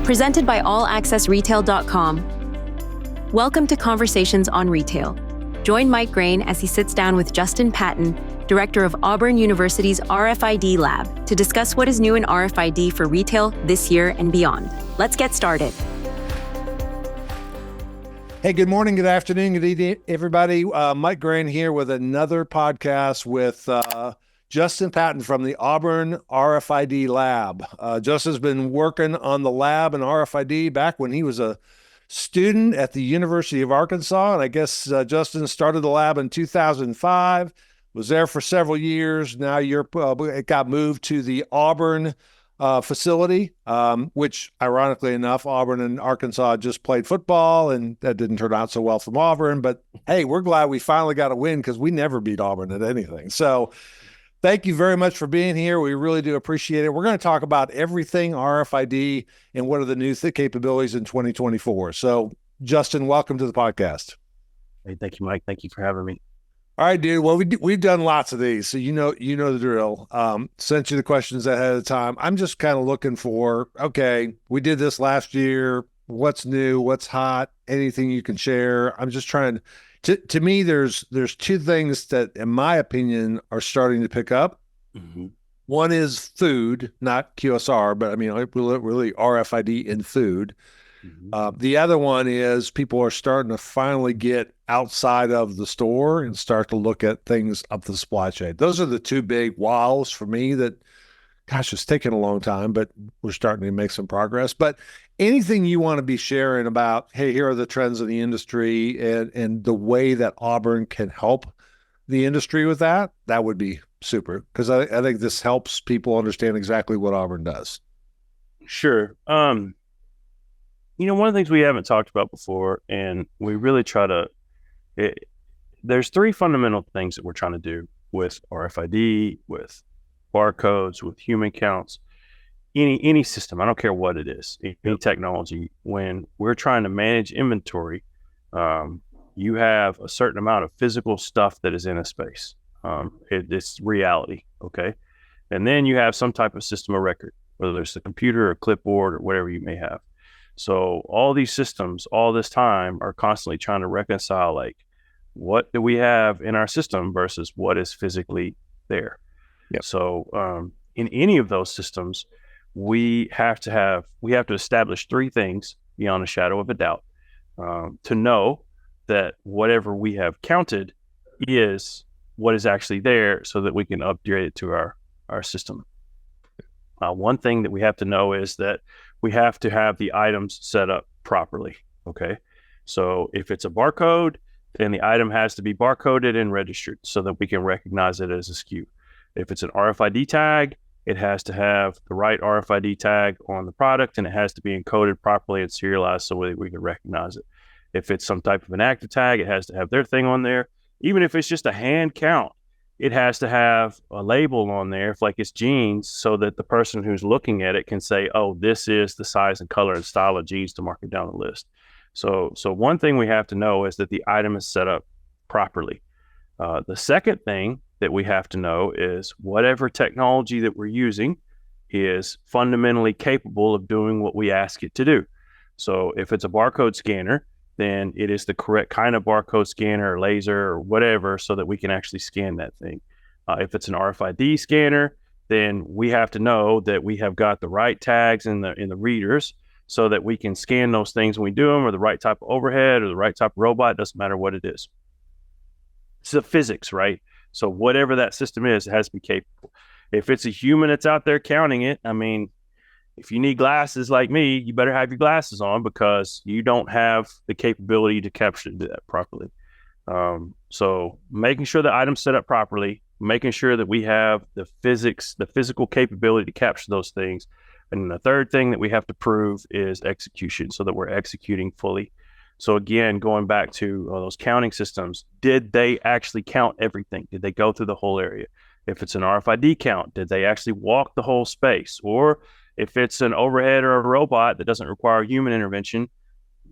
presented by allaccessretail.com. Welcome to Conversations on Retail. Join Mike Graen as he sits down with Justin Patton, Director of Auburn University's RFID Lab, to discuss what is new in RFID for retail this year and beyond. Let's get started. Hey, good morning, good afternoon, good evening, everybody. Mike Graen here with another podcast with Justin Patton from the Auburn RFID Lab. Justin's been working on the lab and RFID back when he was a student at the University of Arkansas. And I guess Justin started the lab in 2005, was there for several years. Now it got moved to the Auburn facility, which ironically enough, Auburn and Arkansas just played football, and that didn't turn out so well from Auburn. But hey, we're glad we finally got a win because we never beat Auburn at anything. So thank you very much for being here. We really do appreciate it. We're going to talk about everything RFID and what are the new capabilities in 2024. So Justin, welcome to the podcast. Hey, thank you, Mike. Thank you for having me. All right, dude. Well, we've done lots of these, so you know the drill. Sent you the questions ahead of time. I'm just kind of looking for, okay, we did this last year. What's new? What's hot? Anything you can share? I'm just trying to me, there's two things that, in my opinion, are starting to pick up. Mm-hmm. One is food, not QSR, but I mean, really RFID in food. Mm-hmm. The other one is people are starting to finally get outside of the store and start to look at things up the supply chain. Those are the two big wows for me that, gosh, it's taken a long time, but we're starting to make some progress. But anything you want to be sharing about, hey, here are the trends in the industry and the way that Auburn can help the industry with that would be super, because I think this helps people understand exactly what Auburn does. Sure. One of the things we haven't talked about before, and we really try to, there's three fundamental things that we're trying to do with RFID, with barcodes, with human counts, any system. I don't care what it is, any technology. When we're trying to manage inventory, you have a certain amount of physical stuff that is in a space. It's reality, okay? And then you have some type of system of record, whether it's a computer or clipboard or whatever you may have. So all these systems, all this time, are constantly trying to reconcile, like, what do we have in our system versus what is physically there. Yep. So in any of those systems, we have to establish three things beyond a shadow of a doubt to know that whatever we have counted is what is actually there, so that we can upgrade it to our system. One thing that we have to know is that we have to have the items set up properly, okay? So if it's a barcode, then the item has to be barcoded and registered so that we can recognize it as a SKU. If it's an RFID tag, it has to have the right RFID tag on the product, and it has to be encoded properly and serialized so that we can recognize it. If it's some type of an active tag, it has to have their thing on there. Even if it's just a hand count, it has to have a label on there, if like it's jeans, so that the person who's looking at it can say, oh, this is the size and color and style of jeans, to mark it down the list. So one thing we have to know is that the item is set up properly. The second thing that we have to know is whatever technology that we're using is fundamentally capable of doing what we ask it to do. So if it's a barcode scanner, then it is the correct kind of barcode scanner or laser or whatever, so that we can actually scan that thing. If it's an RFID scanner, then we have to know that we have got the right tags in the readers, so that we can scan those things when we do them, or the right type of overhead or the right type of robot. Doesn't matter what it is. It's the physics, right? So whatever that system is, it has to be capable. If it's a human that's out there counting it, I mean, if you need glasses like me, you better have your glasses on, because you don't have the capability to capture that properly. So making sure the item's set up properly, making sure that we have the physical capability to capture those things. And the third thing that we have to prove is execution, so that we're executing fully. So again, going back to those counting systems, did they actually count everything? Did they go through the whole area? If it's an RFID count, did they actually walk the whole space? Or if it's an overhead or a robot that doesn't require human intervention,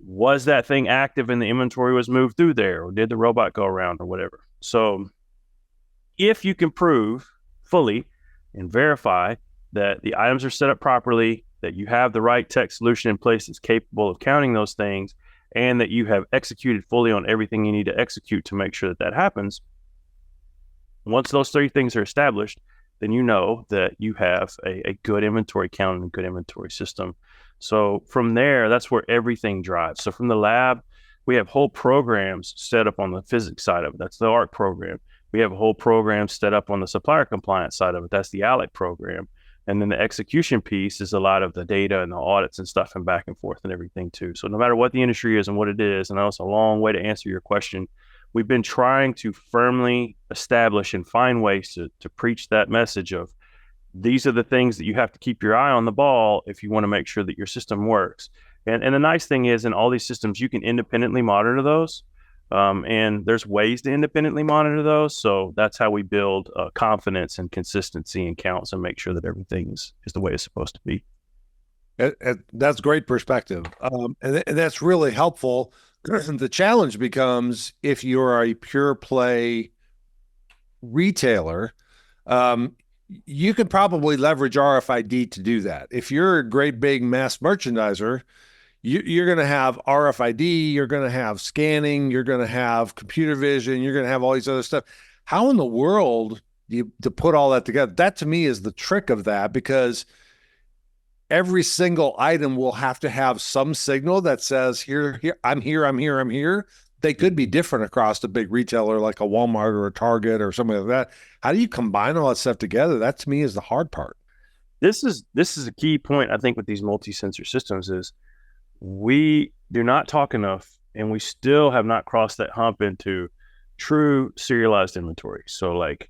was that thing active and the inventory was moved through there? Or did the robot go around or whatever? So if you can prove fully and verify that the items are set up properly, that you have the right tech solution in place that's capable of counting those things, and that you have executed fully on everything you need to execute to make sure that that happens. Once those three things are established, then you know that you have a good inventory count and a good inventory system. So from there, that's where everything drives. So from the lab, we have whole programs set up on the physics side of it. That's the ARC program. We have a whole program set up on the supplier compliance side of it. That's the ALEC program. And then the execution piece is a lot of the data and the audits and stuff and back and forth and everything too. So no matter what the industry is and what it is, and I know it's a long way to answer your question, we've been trying to firmly establish and find ways to preach that message of these are the things that you have to keep your eye on the ball if you want to make sure that your system works. And the nice thing is, in all these systems, you can independently monitor those. And there's ways to independently monitor those. So that's how we build confidence and consistency in counts and make sure that everything is the way it's supposed to be. That's great perspective. And that's really helpful. The challenge becomes if you're a pure play retailer, you can probably leverage RFID to do that. If you're a great big mass merchandiser, you're going to have RFID, you're going to have scanning, you're going to have computer vision, you're going to have all these other stuff. How in the world do you to put all that together? That to me is the trick of that, because every single item will have to have some signal that says, here, I'm here, I'm here, I'm here. They could be different across the big retailer like a Walmart or a Target or something like that. How do you combine all that stuff together? That to me is the hard part. This is a key point, I think, with these multi-sensor systems is we do not talk enough, and we still have not crossed that hump into true serialized inventory. So like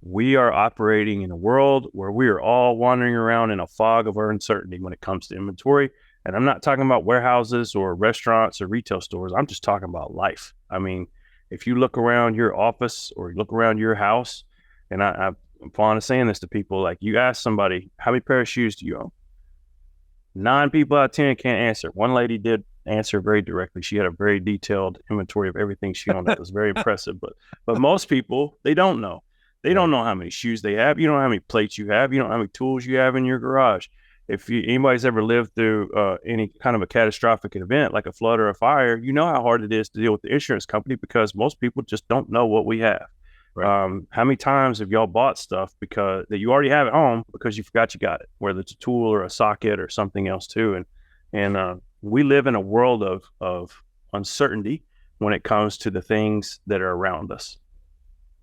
we are operating in a world where we are all wandering around in a fog of uncertainty when it comes to inventory. And I'm not talking about warehouses or restaurants or retail stores. I'm just talking about life. I mean, if you look around your office or you look around your house, and I'm fond of saying this to people, like you ask somebody, how many pair of shoes do you own? 9 people out of 10 can't answer. One lady did answer very directly. She had a very detailed inventory of everything she owned. That was very impressive. But most people, they don't know. They don't know how many shoes they have. You don't know how many plates you have. You don't know how many tools you have in your garage. If anybody's ever lived through any kind of a catastrophic event like a flood or a fire, you know how hard it is to deal with the insurance company because most people just don't know what we have. Right. How many times have y'all bought stuff because that you already have at home because you forgot you got it, whether it's a tool or a socket or something else too. And we live in a world of uncertainty when it comes to the things that are around us,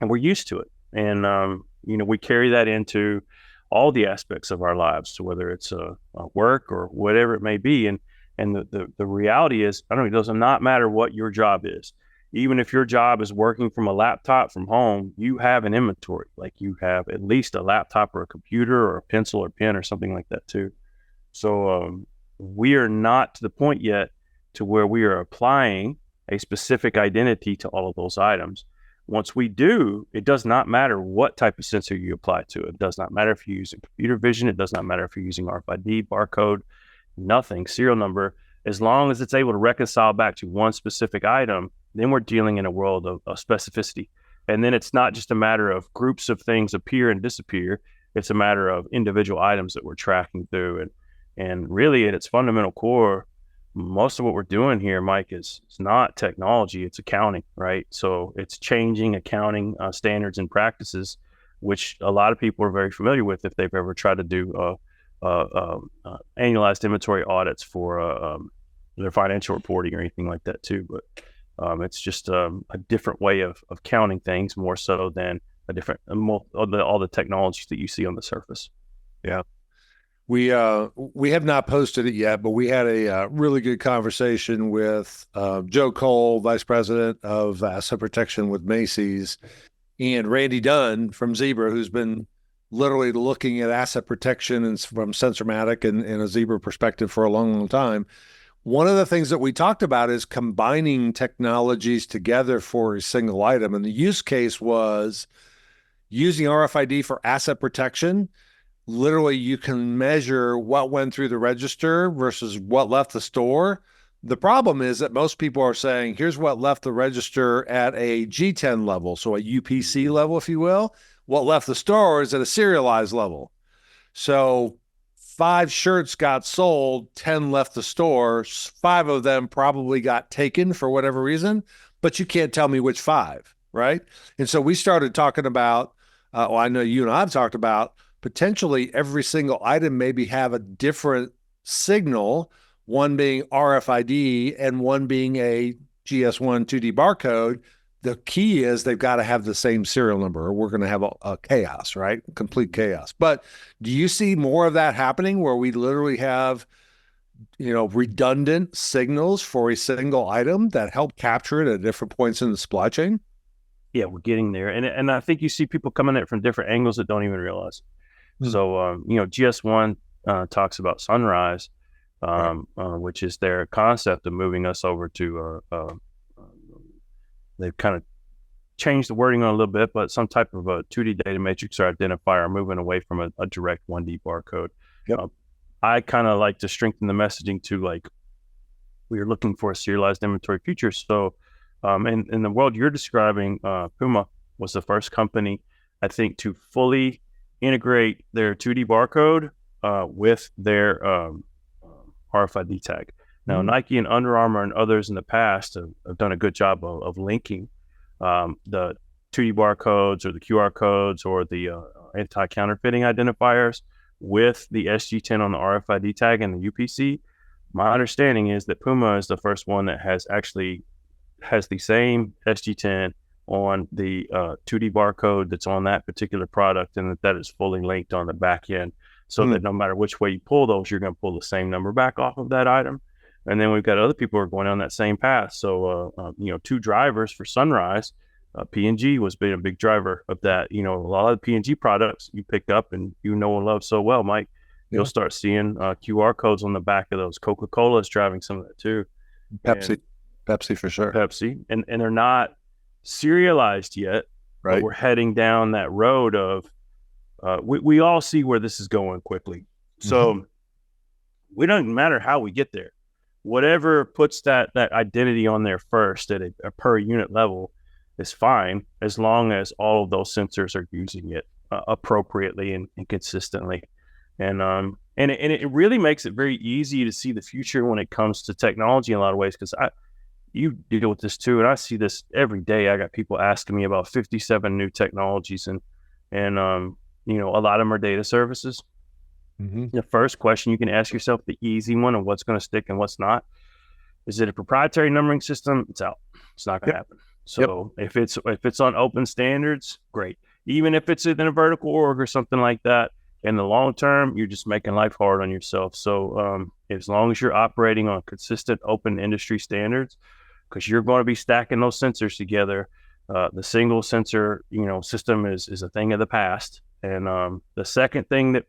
and we're used to it. And we carry that into all the aspects of our lives, so whether it's a work or whatever it may be. And the reality is, it does not matter what your job is. Even if your job is working from a laptop from home, you have an inventory. Like you have at least a laptop or a computer or a pencil or pen or something like that too. So we are not to the point yet to where we are applying a specific identity to all of those items. Once we do, it does not matter what type of sensor you apply to it. It does not matter if you're using computer vision. It does not matter if you're using RFID, barcode, nothing, serial number. As long as it's able to reconcile back to one specific item, then we're dealing in a world of specificity. And then it's not just a matter of groups of things appear and disappear. It's a matter of individual items that we're tracking through. And really at its fundamental core, most of what we're doing here, Mike, is not technology, it's accounting, right? So it's changing accounting standards and practices, which a lot of people are very familiar with if they've ever tried to do annualized inventory audits for their financial reporting or anything like that too. But it's just a different way of counting things more so than a different all the technologies that you see on the surface. Yeah. We have not posted it yet, but we had a really good conversation with Joe Cole, Vice President of Asset Protection with Macy's, and Randy Dunn from Zebra, who's been literally looking at asset protection and from Sensormatic and a Zebra perspective for a long, long time. One of the things that we talked about is combining technologies together for a single item. And the use case was using RFID for asset protection. Literally, you can measure what went through the register versus what left the store. The problem is that most people are saying, here's what left the register at a G10 level, so a UPC level, if you will. What left the store is at a serialized level. So 5 shirts got sold, 10 left the store. 5 of them probably got taken for whatever reason, but you can't tell me which 5, right? And so we started talking about, well, I know you and I've talked about potentially every single item maybe have a different signal, one being RFID and one being a GS1 2D barcode. The key is they've got to have the same serial number or we're going to have a chaos, right? Complete chaos. But do you see more of that happening where we literally have, redundant signals for a single item that help capture it at different points in the supply chain? Yeah, we're getting there. And I think you see people coming at it from different angles that don't even realize. So, GS1 talks about Sunrise, which is their concept of moving us over to they've kind of changed the wording on a little bit, but some type of a 2D data matrix or identifier, moving away from a direct 1D barcode. Yep. I kind of like to strengthen the messaging to like, we are looking for a serialized inventory future. So in the world you're describing, Puma was the first company, I think, to fully integrate their 2D barcode with their RFID tag. Now, Nike and Under Armour and others in the past have done a good job of linking the 2D barcodes or the QR codes or the anti-counterfeiting identifiers with the SG10 on the RFID tag and the UPC. My understanding is that Puma is the first one that has the same SG10 on the 2D barcode that's on that particular product, and that is fully linked on the back end, so that no matter which way you pull those, you're going to pull the same number back off of that item. And then we've got other people who are going on that same path. So, 2 drivers for Sunrise, P&G was being a big driver of that. A lot of the P&G products you pick up and and love so well, Mike, you'll start seeing QR codes on the back of those. Coca-Cola is driving some of that too. Pepsi for sure. Pepsi. And they're not serialized yet, right? But we're heading down that road of, we all see where this is going quickly. So we don't matter how we get there. Whatever puts that identity on there first at a per unit level is fine, as long as all of those sensors are using it appropriately and consistently. And it really makes it very easy to see the future when it comes to technology in a lot of ways, because you deal with this too, and I see this every day. I got people asking me about 57 new technologies, and a lot of them are data services. The first question you can ask yourself, the easy one, of what's going to stick and what's not, is it a proprietary numbering system? It's out. It's not going to happen. So if it's on open standards, great. Even if it's in a vertical org or something like that, in the long term, you're just making life hard on yourself. So as long as you're operating on consistent open industry standards, because you're going to be stacking those sensors together, the single sensor system is a thing of the past. And the second thing that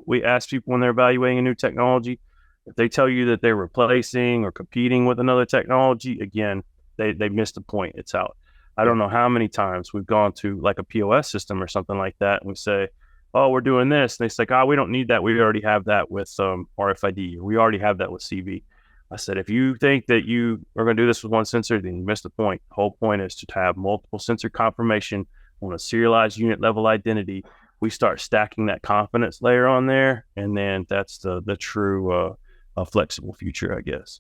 we ask people when they're evaluating a new technology, if they tell you that they're replacing or competing with another technology, again, they missed the point. It's out. I don't know how many times we've gone to like a POS system or something like that, and we say, oh, we're doing this. And they say, we don't need that. We already have that with RFID. Or we already have that with CV. I said, if you think that you are going to do this with one sensor, then you missed the point. The whole point is to have multiple sensor confirmation on a serialized unit level identity. We start stacking that confidence layer on there, and then that's the true flexible future, I guess.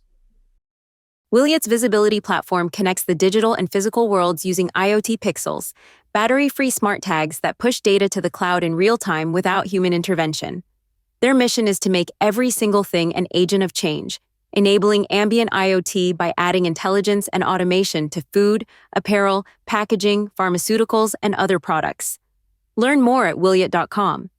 Wiliot's visibility platform connects the digital and physical worlds using IoT pixels, battery-free smart tags that push data to the cloud in real time without human intervention. Their mission is to make every single thing an agent of change, enabling ambient IoT by adding intelligence and automation to food, apparel, packaging, pharmaceuticals, and other products. Learn more at Wiliot.com.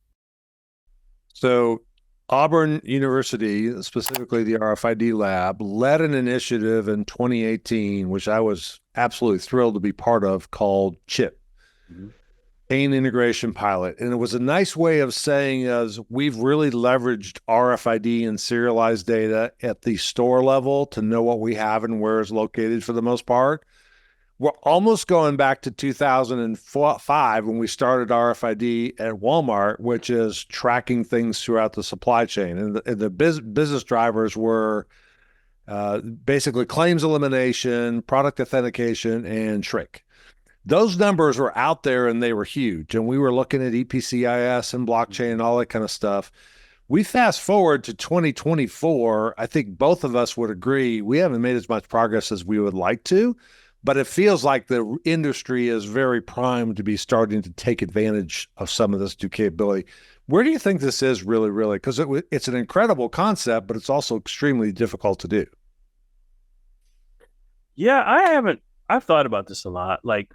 So Auburn University, specifically the RFID Lab, led an initiative in 2018, which I was absolutely thrilled to be part of, called CHIP, Chain Integration Pilot. And it was a nice way of saying we've really leveraged RFID and serialized data at the store level to know what we have and where it's located for the most part. We're almost going back to 2005 when we started RFID at Walmart, which is tracking things throughout the supply chain. And the business drivers were basically claims elimination, product authentication, and shrink. Those numbers were out there and they were huge. And we were looking at EPCIS and blockchain and all that kind of stuff. We fast forward to 2024. I think both of us would agree we haven't made as much progress as we would like to, but it feels like the industry is very primed to be starting to take advantage of some of this new capability. Where do you think this is really, really? Because it's an incredible concept, but it's also extremely difficult to do. Yeah, I've thought about this a lot. Like,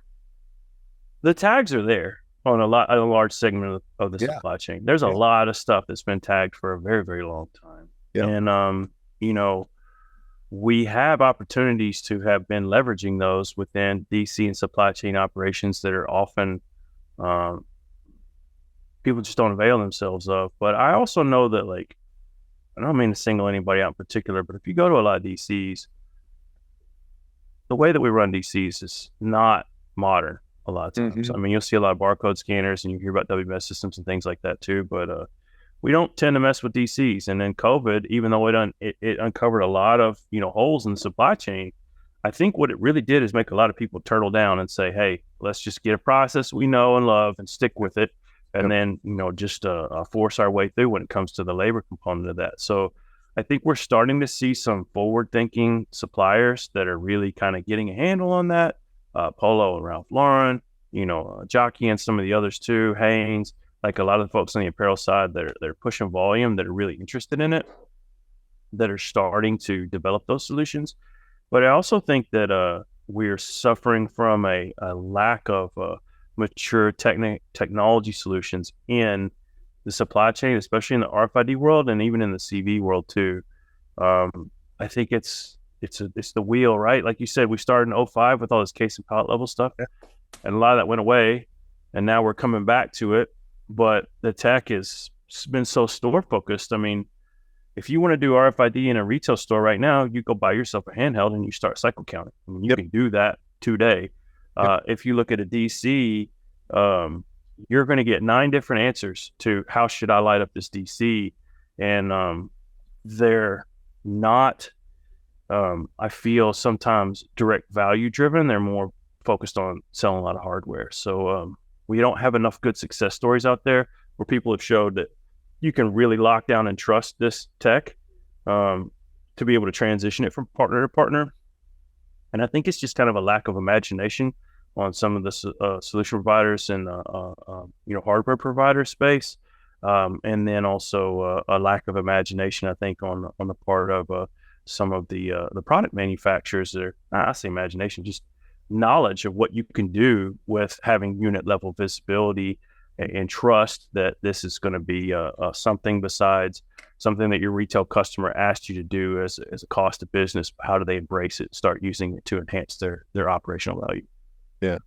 the tags are there on a large segment of the supply chain. There's a lot of stuff that's been tagged for a very, very long time. Yeah. And, we have opportunities to have been leveraging those within DC and supply chain operations that are often people just don't avail themselves of. But I also know that, like, I don't mean to single anybody out in particular, but if you go to a lot of DCs, the way that we run DCs is not modern a lot of times. I mean, you'll see a lot of barcode scanners and you hear about WMS systems and things like that too, but we don't tend to mess with DCs. And then COVID, even though it uncovered a lot of, holes in the supply chain, I think what it really did is make a lot of people turtle down and say, hey, let's just get a process we know and love and stick with it. And then, just force our way through when it comes to the labor component of that. So I think we're starting to see some forward-thinking suppliers that are really kind of getting a handle on that. Polo and Ralph Lauren, Jockey and some of the others too, Hanes, like a lot of the folks on the apparel side that are pushing volume, that are really interested in it, that are starting to develop those solutions. But I also think that we're suffering from a lack of mature technology solutions in the supply chain, especially in the RFID world and even in the CV world too. I think it's the wheel, right? Like you said, we started in 2005 with all this case and pallet level stuff, and a lot of that went away, and now we're coming back to it. But the tech has been so store focused. I mean, if you want to do RFID in a retail store right now, you go buy yourself a handheld and you start cycle counting. I mean, you can do that today. If you look at a DC, you're going to get 9 different answers to how should I light up this DC, and they're not. I feel sometimes direct value driven. They're more focused on selling a lot of hardware. So we don't have enough good success stories out there where people have showed that you can really lock down and trust this tech to be able to transition it from partner to partner. And I think it's just kind of a lack of imagination on some of the solution providers and hardware provider space, and then also a lack of imagination, I think, on the part of some of the product manufacturers. That are, I say imagination, just knowledge of what you can do with having unit level visibility and trust that this is going to be something besides something that your retail customer asked you to do as a cost of business. How do they embrace it, start using it to enhance their operational value? Yeah.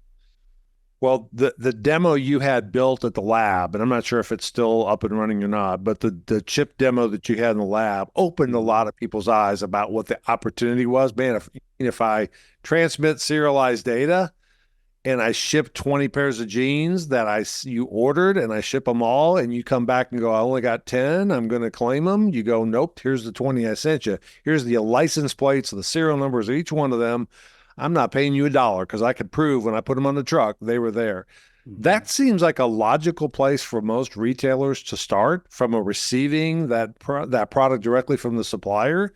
Well, the demo you had built at the lab, and I'm not sure if it's still up and running or not, but the chip demo that you had in the lab opened a lot of people's eyes about what the opportunity was. Man, if I transmit serialized data and I ship 20 pairs of jeans that you ordered and I ship them all, and you come back and go, I only got 10, I'm going to claim them. You go, nope, here's the 20 I sent you. Here's the license plates, the serial numbers of each one of them. I'm not paying you $1 because I could prove when I put them on the truck, they were there. Mm-hmm. That seems like a logical place for most retailers to start, from a receiving that product directly from the supplier,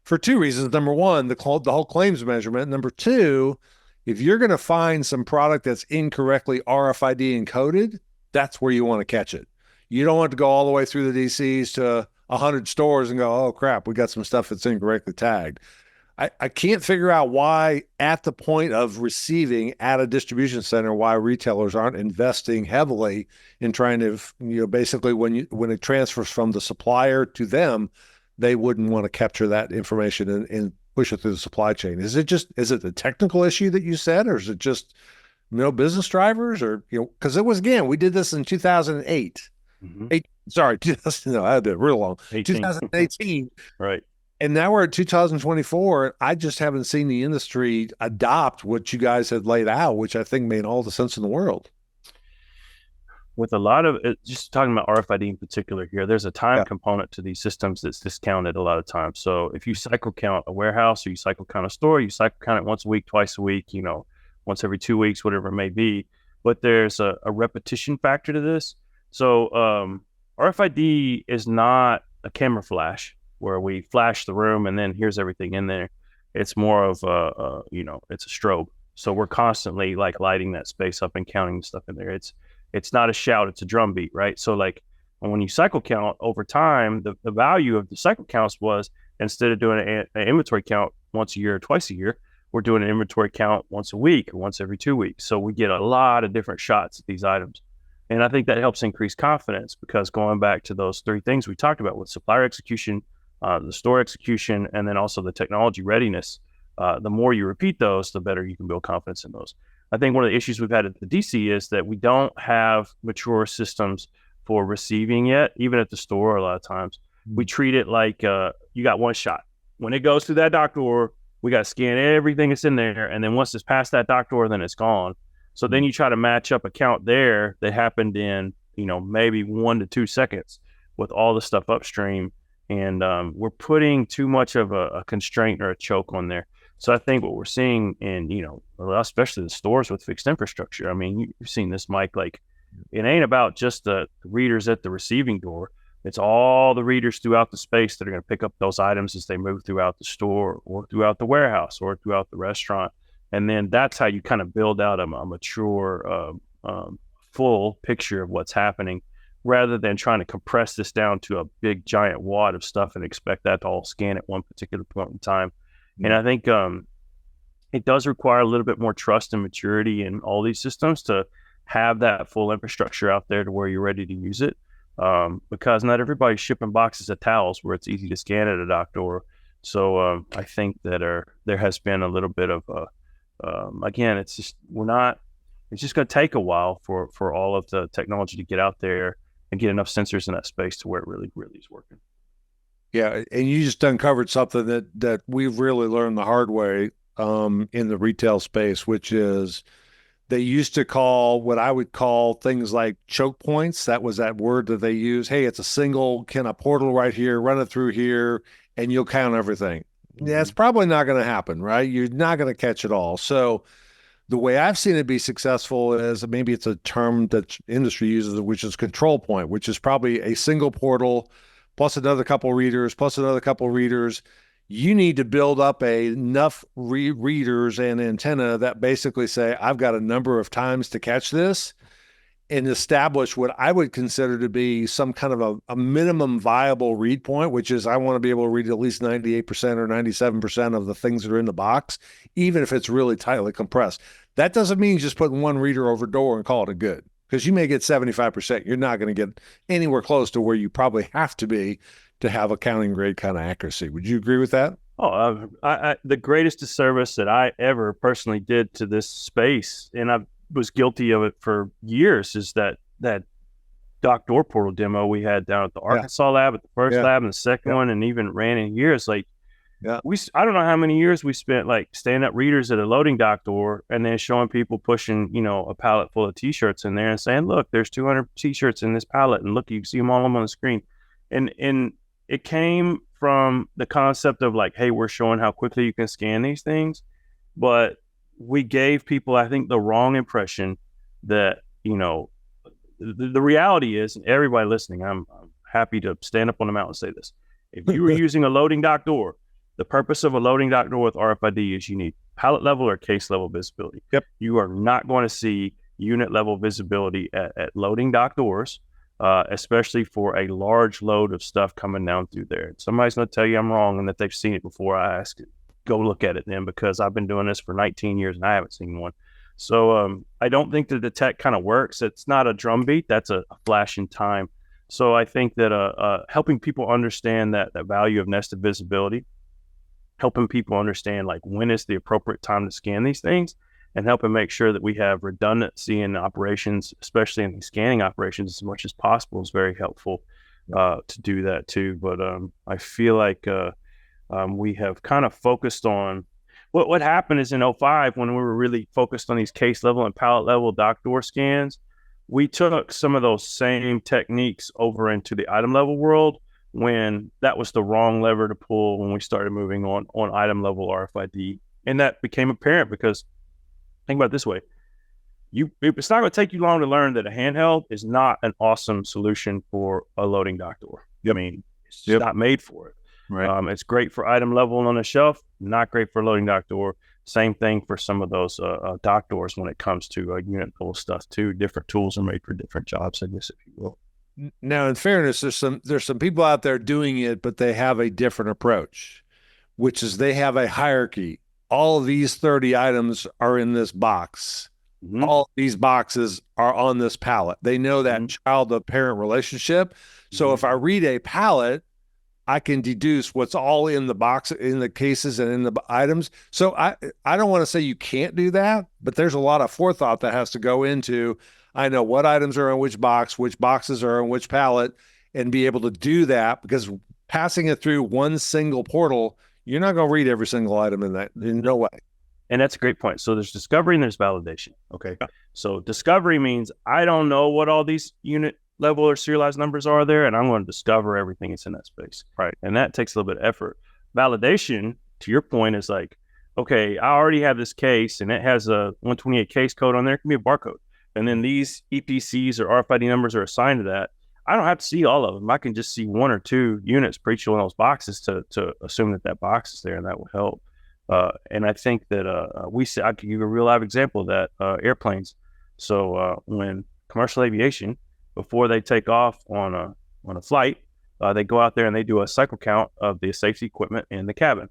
for 2 reasons. Number one, the whole claims measurement. Number two, if you're going to find some product that's incorrectly RFID encoded, that's where you want to catch it. You don't want to go all the way through the DCs to 100 stores and go, oh crap, we got some stuff that's incorrectly tagged. I can't figure out why, at the point of receiving at a distribution center, why retailers aren't investing heavily in trying to, basically when it transfers from the supplier to them, they wouldn't want to capture that information and push it through the supply chain. Is it the technical issue that you said, or is it just business drivers, or because it was, again, we did this in 2008. Mm-hmm. I did it real long. 2018, right? And now we're at 2024. I just haven't seen the industry adopt what you guys had laid out, which I think made all the sense in the world. With a lot of it, just talking about RFID in particular here, there's a time component to these systems that's discounted a lot of times. So if you cycle count a warehouse, or you cycle count a store, you cycle count it once a week, twice a week, once every 2 weeks, whatever it may be. But there's a repetition factor to this. So RFID is not a camera flash where we flash the room and then here's everything in there. It's more of it's a strobe. So we're constantly like lighting that space up and counting the stuff in there. It's not a shout, it's a drum beat, right? So like when you cycle count over time, the value of the cycle counts was instead of doing an inventory count once a year or twice a year, we're doing an inventory count once a week or once every 2 weeks. So we get a lot of different shots at these items. And I think that helps increase confidence because going back to those three things we talked about with supplier execution, the store execution, and then also the technology readiness, the more you repeat those, the better you can build confidence in those. I think one of the issues we've had at the DC is that we don't have mature systems for receiving yet, even at the store. A lot of times we treat it like you got one shot. When it goes through that dock door, we got to scan everything that's in there. And then once it's past that dock door, then it's gone. So then you try to match up a count there that happened in, maybe 1 to 2 seconds with all the stuff upstream. And we're putting too much of a constraint or a choke on there. So I think what we're seeing in, especially the stores with fixed infrastructure, I mean, you've seen this, Mike, like it ain't about just the readers at the receiving door. It's all the readers throughout the space that are going to pick up those items as they move throughout the store or throughout the warehouse or throughout the restaurant. And then that's how you kind of build out a mature, full picture of what's happening rather than trying to compress this down to a big giant wad of stuff and expect that to all scan at one particular point in time. Mm-hmm. And I think it does require a little bit more trust and maturity in all these systems to have that full infrastructure out there to where you're ready to use it. Because not everybody's shipping boxes of towels where it's easy to scan at a dock door. So I think that there has been a little bit of again, it's just going to take a while for all of the technology to get out there and get enough sensors in that space to where it really, really is working. Yeah, and you just uncovered something that we've really learned the hard way in the retail space, which is they used to call what I would call things like choke points. That was that word that they use. Hey, it's a single kind of portal right here, run it through here, and you'll count everything. Mm-hmm. Yeah, it's probably not going to happen, right? You're not going to catch it all. So the way I've seen it be successful is maybe it's a term that industry uses, which is control point, which is probably a single portal plus another couple readers, plus another couple readers. You need to build up enough readers and antenna that basically say, I've got a number of times to catch this and establish what I would consider to be some kind of a minimum viable read point, which is I want to be able to read at least 98% or 97% of the things that are in the box, even if it's really tightly compressed. That doesn't mean just putting one reader over door and call it a good, because you may get 75%. You're not going to get anywhere close to where you probably have to be to have a counting grade kind of accuracy. Would you agree with that? Oh, the greatest disservice that I ever personally did to this space, and I was guilty of it for years, is that dock door portal demo we had down at the Arkansas lab, at the first lab, and the second one, and even ran in years. Like, I don't know how many years we spent like standing up readers at a loading dock door and then showing people pushing, a pallet full of T-shirts in there and saying, look, there's 200 T-shirts in this pallet, and look, you can see them all on the screen. And it came from the concept of like, hey, we're showing how quickly you can scan these things. But we gave people, I think, the wrong impression that, the reality is, and everybody listening, I'm happy to stand up on the mountain and say this. If you were using a loading dock door, the purpose of a loading dock door with RFID is you need pallet level or case level visibility. Yep. You are not going to see unit level visibility at loading dock doors. Especially for a large load of stuff coming down through there. Somebody's going to tell you I'm wrong and that they've seen it before. I ask it. Go look at it then, because I've been doing this for 19 years and I haven't seen one. So I don't think that the tech kind of works. It's not a drumbeat. That's a flash in time. So I think that helping people understand that value of nested visibility, helping people understand like when is the appropriate time to scan these things, and helping make sure that we have redundancy in operations, especially in the scanning operations, as much as possible, is very helpful to do that too. But I feel like we have kind of focused on what happened is in 2005, when we were really focused on these case level and pallet level dock door scans, we took some of those same techniques over into the item level world, when that was the wrong lever to pull when we started moving on item level RFID. And that became apparent because, think about it this way. it's not going to take you long to learn that a handheld is not an awesome solution for a loading dock door. I mean, it's just not made for it. Right. It's great for item level on a shelf, not great for a loading dock door. Same thing for some of those dock doors when it comes to unit level stuff too. Different tools are made for different jobs, I guess, if you will. Now, in fairness, there's some people out there doing it, but they have a different approach, which is they have a hierarchy. All of these 30 items are in this box. Mm-hmm. All of these boxes are on this pallet. They know that child-to-parent relationship. So if I read a pallet, I can deduce what's all in the box, in the cases and in the items. So I don't want to say you can't do that, but there's a lot of forethought that has to go into, I know what items are in which boxes are in which pallet, and be able to do that, because passing it through one single portal, you're not going to read every single item in that. In no way. And that's a great point. So there's discovery and there's validation. Okay. Yeah. So discovery means I don't know what all these unit level or serialized numbers are there, and I'm going to discover everything that's in that space. Right. And that takes a little bit of effort. Validation, to your point, is like, okay, I already have this case and it has a 128 case code on there. It can be a barcode. And then these EPCs or RFID numbers are assigned to that. I don't have to see all of them. I can just see one or two units for each one of those boxes to assume that box is there, and that will help. And I think that I could give you a real live example of that, airplanes. So when commercial aviation, before they take off on a flight, they go out there and they do a cycle count of the safety equipment in the cabin.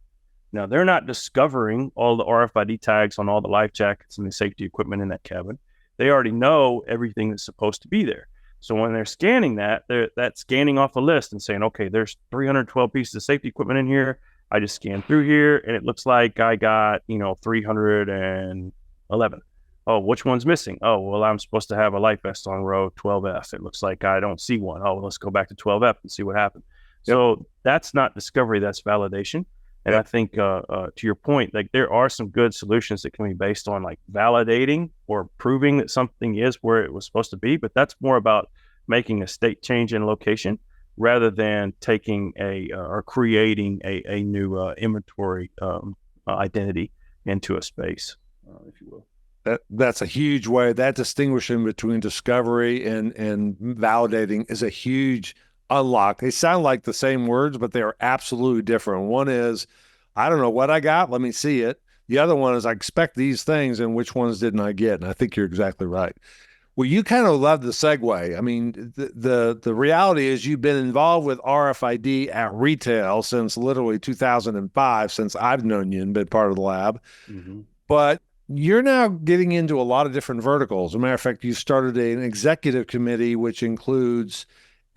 Now, they're not discovering all the RFID tags on all the life jackets and the safety equipment in that cabin. They already know everything that's supposed to be there. So when they're scanning that's scanning off a list and saying, okay, there's 312 pieces of safety equipment in here. I just scanned through here and it looks like I got, 311. Oh, which one's missing? Oh, well, I'm supposed to have a life vest on row 12F. It looks like I don't see one. Oh, well, let's go back to 12F and see what happened. Yep. So that's not discovery, that's validation. And I think to your point, like there are some good solutions that can be based on like validating or proving that something is where it was supposed to be, but that's more about making a state change in location rather than taking or creating a new inventory identity into a space, if you will. That's a huge way. That distinguishing between discovery and validating is a huge unlock. They sound like the same words, but they are absolutely different. One is, I don't know what I got, let me see it. The other one is, I expect these things, and which ones didn't I get? And I think you're exactly right. Well, you kind of love the segue. I mean, the reality is you've been involved with RFID at retail since literally 2005, since I've known you and been part of the lab. Mm-hmm. But you're now getting into a lot of different verticals. As a matter of fact, you started an executive committee, which includes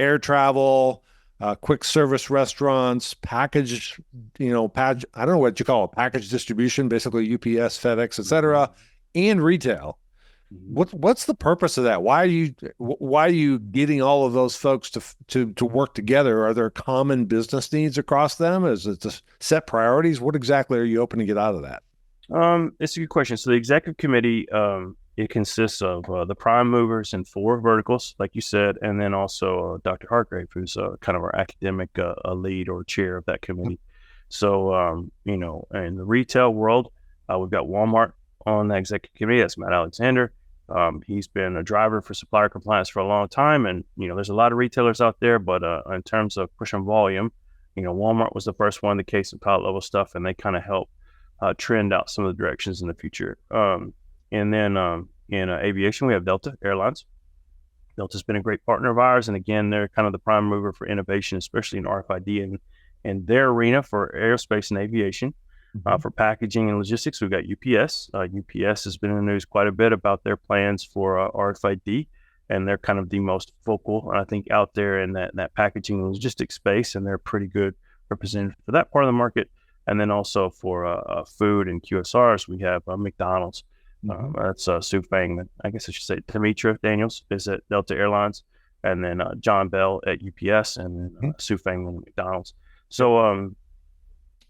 air travel, quick service restaurants, package, I don't know what you call it, package distribution, basically UPS, FedEx, et cetera, and retail. What's the purpose of that? Why are you getting all of those folks to work together? Are there common business needs across them? Is it to set priorities? What exactly are you hoping to get out of that? It's a good question. So the executive committee, it consists of the prime movers in 4 verticals, like you said, and then also Dr. Hargrave, who's kind of our academic lead or chair of that committee. So, in the retail world, we've got Walmart on the executive committee. That's Matt Alexander. He's been a driver for supplier compliance for a long time. And, there's a lot of retailers out there, but in terms of pushing volume, Walmart was the first one, the case and pallet level stuff, and they kind of help trend out some of the directions in the future. And then in aviation, we have Delta Airlines. Delta's been a great partner of ours. And again, they're kind of the prime mover for innovation, especially in RFID and their arena for aerospace and aviation. For packaging and logistics, we've got UPS. UPS has been in the news quite a bit about their plans for RFID, and they're kind of the most vocal, I think, out there in that packaging and logistics space, and they're pretty good representative for that part of the market. And then also for food and QSRs, we have McDonald's. That's Sue Fangman. I guess I should say Demetra Daniels is at Delta Airlines, and then John Bell at UPS, and then Sue Fangman at McDonald's. So,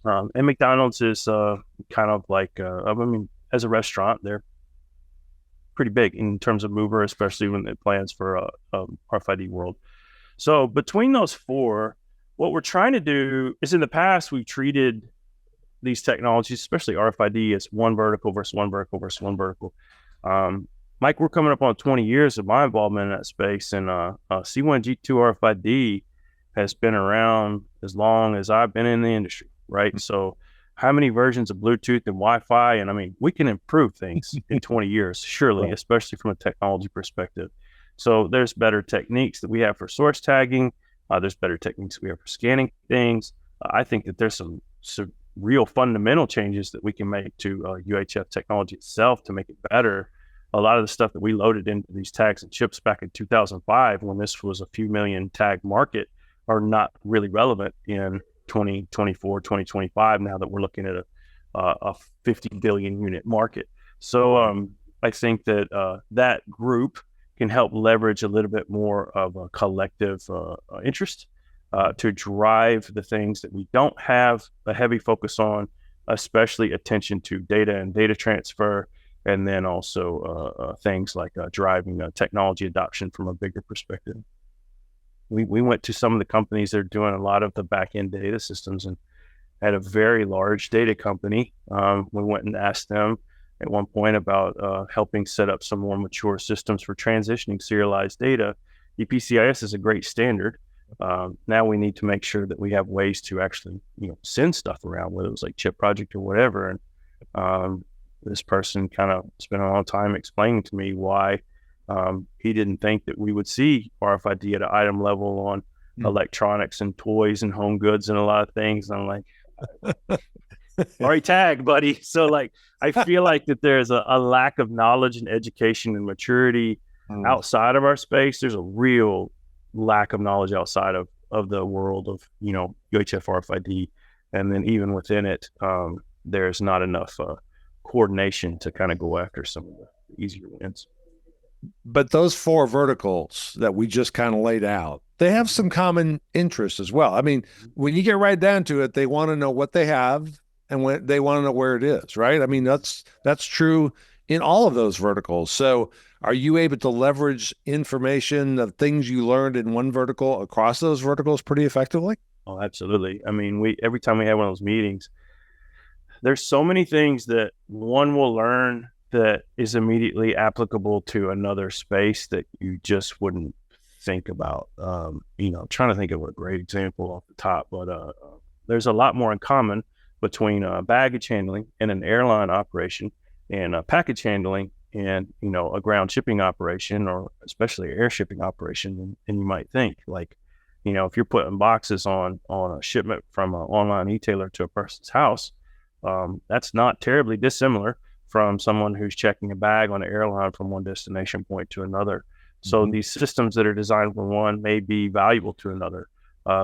and McDonald's is kind of like, as a restaurant, they're pretty big in terms of mover, especially when it plans for RFID world. So between those 4, what we're trying to do is, in the past, we've treated these technologies, especially RFID, as one vertical versus one vertical versus one vertical. Mike, we're coming up on 20 years of my involvement in that space, and C1G2 RFID has been around as long as I've been in the industry, right? So how many versions of Bluetooth and Wi-Fi? And I mean, we can improve things in 20 years, surely, Right. especially from a technology perspective. So there's better techniques that we have for source tagging. There's better techniques we have for scanning things. I think that there's some real fundamental changes that we can make to UHF technology itself to make it better. A lot of the stuff that we loaded into these tags and chips back in 2005, when this was a few million tag market, are not really relevant in 2024, 2025, now that we're looking at a 50 billion unit market. So I think that that group can help leverage a little bit more of a collective interest to drive the things that we don't have a heavy focus on, especially attention to data and data transfer, and then also things like driving technology adoption from a bigger perspective. We went to some of the companies that are doing a lot of the back-end data systems, and had a very large data company. We went and asked them at one point about helping set up some more mature systems for transitioning serialized data. EPCIS is a great standard. Now we need to make sure that we have ways to actually, send stuff around, whether it was like Chip Project or whatever. And this person kind of spent a long time explaining to me why he didn't think that we would see RFID at an item level on electronics and toys and home goods and a lot of things. And I'm like, already tagged, buddy. So like, I feel like that there's a lack of knowledge and education and maturity outside of our space. There's a real lack of knowledge outside of the world of, UHF RFID. And then even within it, there's not enough coordination to kind of go after some of the easier wins. But those four verticals that we just kind of laid out, they have some common interests as well. I mean, when you get right down to it, they want to know what they have and when they want to know where it is, right? I mean, that's true in all of those verticals. So are you able to leverage information of things you learned in one vertical across those verticals pretty effectively? Oh, absolutely. I mean, every time we have one of those meetings, there's so many things that one will learn that is immediately applicable to another space that you just wouldn't think about. Trying to think of a great example off the top, but there's a lot more in common between baggage handling in an airline operation and package handling in, a ground shipping operation, or especially air shipping operation. And you might think, like, if you're putting boxes on a shipment from an online retailer to a person's house, that's not terribly dissimilar from someone who's checking a bag on an airline from one destination point to another. So these systems that are designed for one may be valuable to another.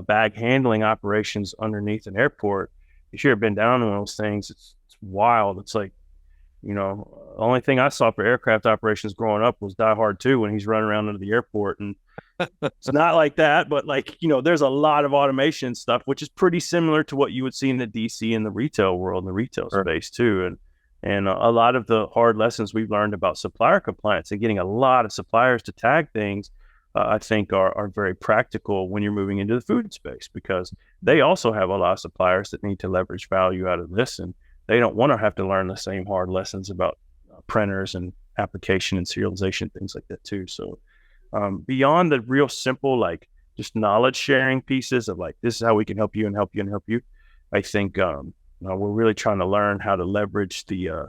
Bag handling operations underneath an airport, if you've ever been down in one of those things, it's wild. It's like, the only thing I saw for aircraft operations growing up was Die Hard 2 when he's running around into the airport. And it's not like that, but like, there's a lot of automation stuff, which is pretty similar to what you would see in the DC and the retail world, in the retail space too. And a lot of the hard lessons we've learned about supplier compliance and getting a lot of suppliers to tag things, I think are very practical when you're moving into the food space, because they also have a lot of suppliers that need to leverage value out of this. And they don't want to have to learn the same hard lessons about printers and application and serialization, things like that too. So beyond the real simple, like just knowledge sharing pieces of like, this is how we can help you and help you and help you, I think we're really trying to learn how to leverage the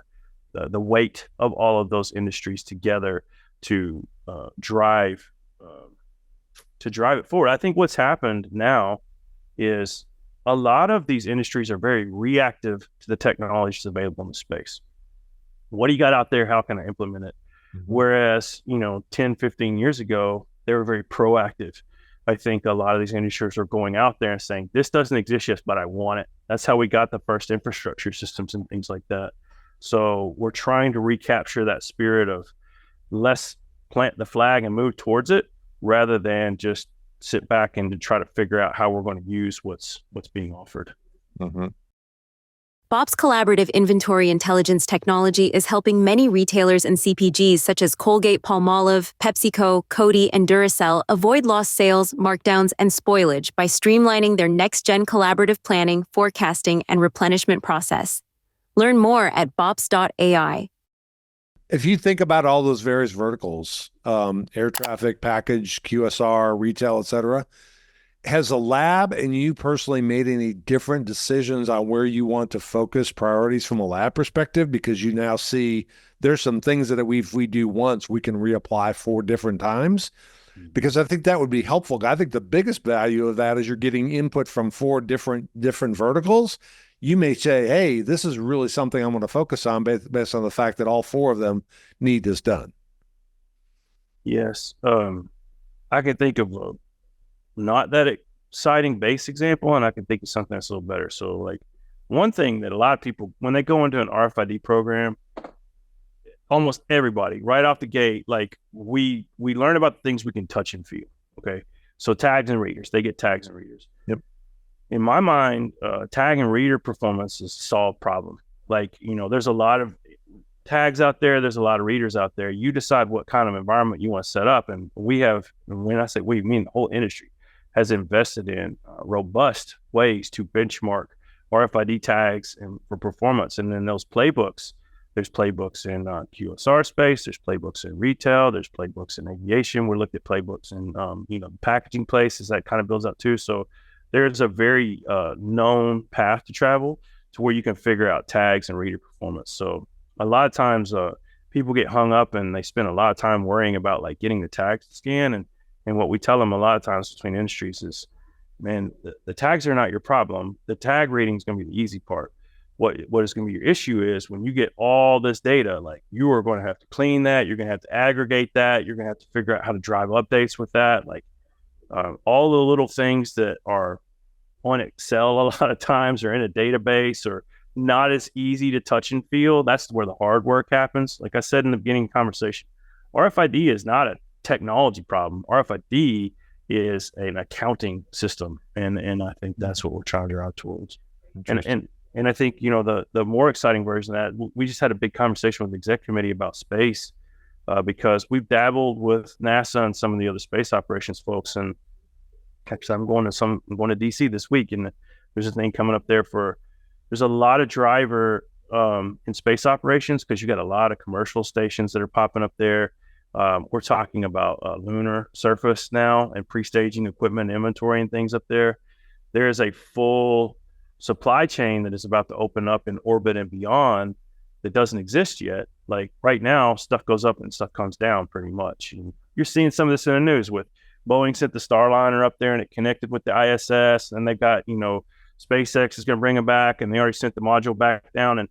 weight of all of those industries together to drive it forward. I think what's happened now is a lot of these industries are very reactive to the technologies available in the space. What do you got out there? How can I implement it? Whereas, 10, 15 years ago, they were very proactive. I think a lot of these industries are going out there and saying, this doesn't exist yet, but I want it. That's how we got the first infrastructure systems and things like that. So we're trying to recapture that spirit of let's plant the flag and move towards it, rather than just sit back and to try to figure out how we're going to use what's being offered. BOP's collaborative inventory intelligence technology is helping many retailers and CPGs such as Colgate-Palmolive, PepsiCo, Coty, and Duracell avoid lost sales, markdowns, and spoilage by streamlining their next-gen collaborative planning, forecasting, and replenishment process. Learn more at bops.ai. If you think about all those various verticals, air traffic, package, QSR, retail, et cetera, has a lab and you personally made any different decisions on where you want to focus priorities from a lab perspective? Because you now see there's some things that if we do once, we can reapply 4 different times. Because I think that would be helpful. I think the biggest value of that is you're getting input from 4 different verticals. You may say, hey, this is really something I'm going to focus on based on the fact that all 4 of them need this done. Yes. I can think of a not that exciting base example, and I can think of something that's a little better. So like one thing that a lot of people, when they go into an RFID program, almost everybody right off the gate, like we learn about the things we can touch and feel. Okay. So tags and readers, they get tags and readers. Yep. In my mind, tag and reader performance is a solved problem. Like, there's a lot of tags out there. There's a lot of readers out there. You decide what kind of environment you want to set up. And when I say we, I mean the whole industry has invested in robust ways to benchmark RFID tags and for performance. And then those playbooks, there's playbooks in QSR space, there's playbooks in retail, there's playbooks in aviation. We're looking at playbooks in, packaging places that kind of builds up too. So there's a very known path to travel to where you can figure out tags and reader performance. So a lot of times people get hung up and they spend a lot of time worrying about like getting the tags to scan. And what we tell them a lot of times between industries is, man, the tags are not your problem. The tag reading is going to be the easy part. What is going to be your issue is when you get all this data, like you are going to have to clean that. You're going to have to aggregate that. You're going to have to figure out how to drive updates with that. Like all the little things that are on Excel a lot of times or in a database or not as easy to touch and feel. That's where the hard work happens. Like I said in the beginning of the conversation, RFID is not a technology problem. RFID is an accounting system. And I think that's what we're trying to drive towards. And I think, the more exciting version of that, we just had a big conversation with the exec committee about space because we've dabbled with NASA and some of the other space operations folks. And actually, I'm going to DC this week, and there's a thing coming up there there's a lot of driver in space operations because you got a lot of commercial stations that are popping up there. We're talking about lunar surface now and pre-staging equipment inventory and things up there. There is a full supply chain that is about to open up in orbit and beyond that doesn't exist yet. Like right now, stuff goes up and stuff comes down pretty much. And you're seeing some of this in the news with Boeing sent the Starliner up there and it connected with the ISS, and they got, SpaceX is going to bring them back, and they already sent the module back down. And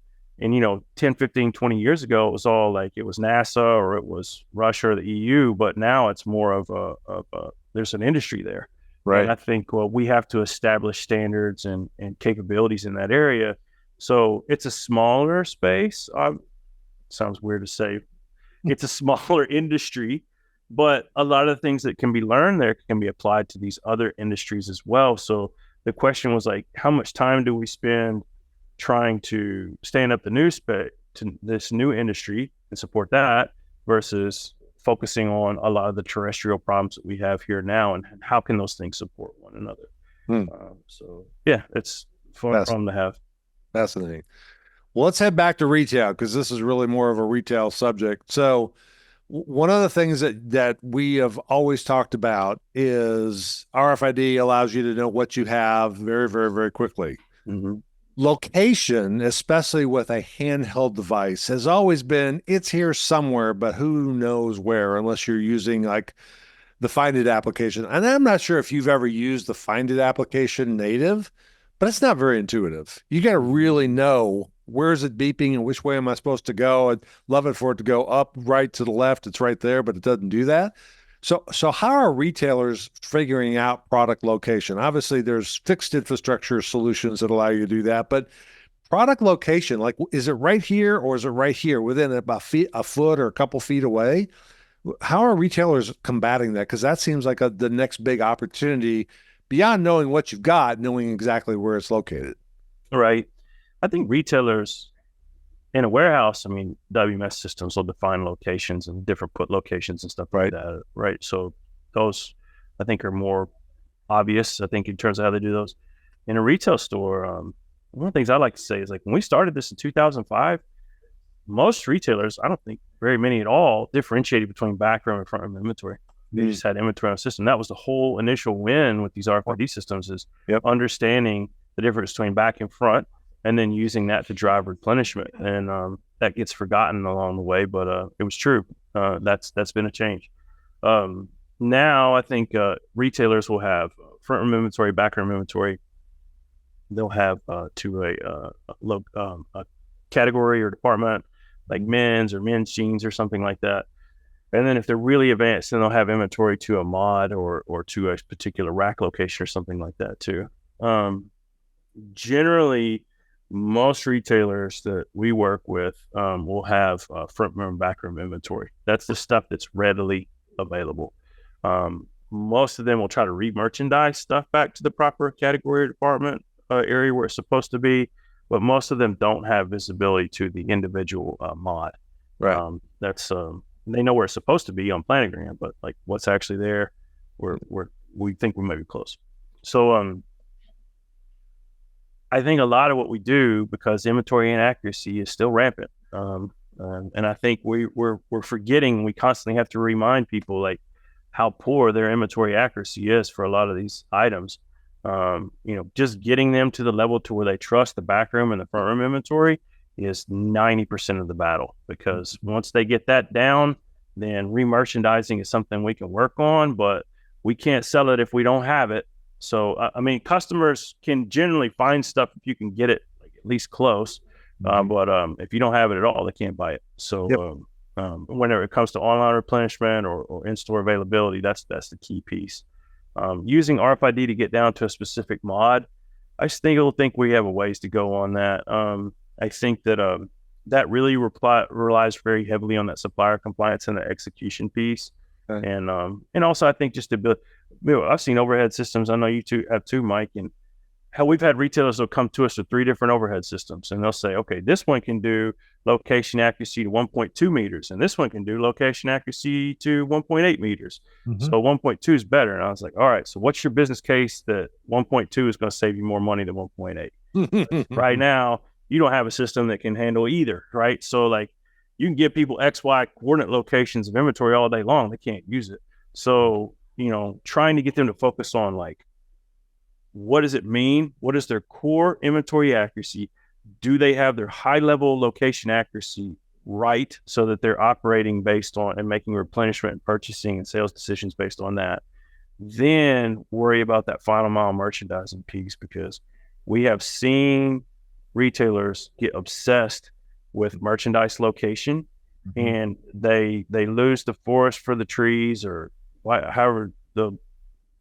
10, 15, 20 years ago, it was all like it was NASA or it was Russia or the EU, but now it's more of there's an industry there. Right. And I think, we have to establish standards and capabilities in that area. So it's a smaller space. Sounds weird to say. It's a smaller industry, but a lot of the things that can be learned there can be applied to these other industries as well. So the question was like, how much time do we spend trying to stand up the new to this new industry and support that versus focusing on a lot of the terrestrial problems that we have here now, and how can those things support one another? So yeah, it's fun to have. Fascinating. Well, let's head back to retail because this is really more of a retail subject. So one of the things that we have always talked about is RFID allows you to know what you have very, very, very quickly. Mm-hmm. Location, especially with a handheld device, has always been, it's here somewhere, but who knows where, unless you're using like the Find It application. And I'm not sure if you've ever used the Find It application native, but it's not very intuitive. You got to really know, where is it beeping and which way am I supposed to go? I'd love it for it to go up, right, to the left. It's right there, but it doesn't do that. So how are retailers figuring out product location? Obviously, there's fixed infrastructure solutions that allow you to do that, but product location, like, is it right here or is it right here within about a foot or a couple feet away? How are retailers combating that? Because that seems like the next big opportunity beyond knowing what you've got, knowing exactly where it's located. Right. I think retailers in a warehouse, WMS systems will define locations and different put locations and stuff like that. Right. So those, I think, are more obvious, I think, in terms of how they do those. In a retail store, one of the things I like to say is, like, when we started this in 2005, most retailers, I don't think very many at all, differentiated between backroom and front room inventory. They just had inventory on the system. That was the whole initial win with these RFID systems, is understanding the difference between back and front, and then using that to drive replenishment. And that gets forgotten along the way, but it was true. That's been a change. Now I think retailers will have front room inventory, back room inventory. They'll have to a category or department like men's jeans or something like that. And then if they're really advanced, then they'll have inventory to a mod or to a particular rack location or something like that too. Generally, most retailers that we work with will have front room, back room inventory. That's the stuff that's readily available. Most of them will try to re-merchandise stuff back to the proper category or department area where it's supposed to be, but most of them don't have visibility to the individual mod. Right. They know where it's supposed to be on planogram, but like what's actually there, we think we may be close. So I think a lot of what we do, because inventory inaccuracy is still rampant, and I think we're forgetting. We constantly have to remind people like how poor their inventory accuracy is for a lot of these items. Just getting them to the level to where they trust the back room and the front room inventory is 90% of the battle, because once they get that down, then re-merchandising is something we can work on, but we can't sell it if we don't have it. So, customers can generally find stuff if you can get it like at least close, but if you don't have it at all, they can't buy it. So whenever it comes to online replenishment or in-store availability, that's the key piece. Using RFID to get down to a specific mod, I still think we have a ways to go on that. I think that that really relies very heavily on that supplier compliance and the execution piece. Okay. And also I think just the ability, I've seen overhead systems. I know you two have too, Mike, and how we've had retailers that'll come to us with 3 different overhead systems, and they'll say, okay, this one can do location accuracy to 1.2 meters, and this one can do location accuracy to 1.8 meters. Mm-hmm. So 1.2 is better. And I was like, all right, so what's your business case that 1.2 is going to save you more money than 1.8? Right now, you don't have a system that can handle either, right? So like you can give people XY coordinate locations of inventory all day long. They can't use it. So, trying to get them to focus on like, what does it mean? What is their core inventory accuracy? Do they have their high level location accuracy right, so that they're operating based on and making replenishment and purchasing and sales decisions based on that? Then worry about that final mile merchandising piece, because we have seen retailers get obsessed with merchandise location, and they lose the forest for the trees, or however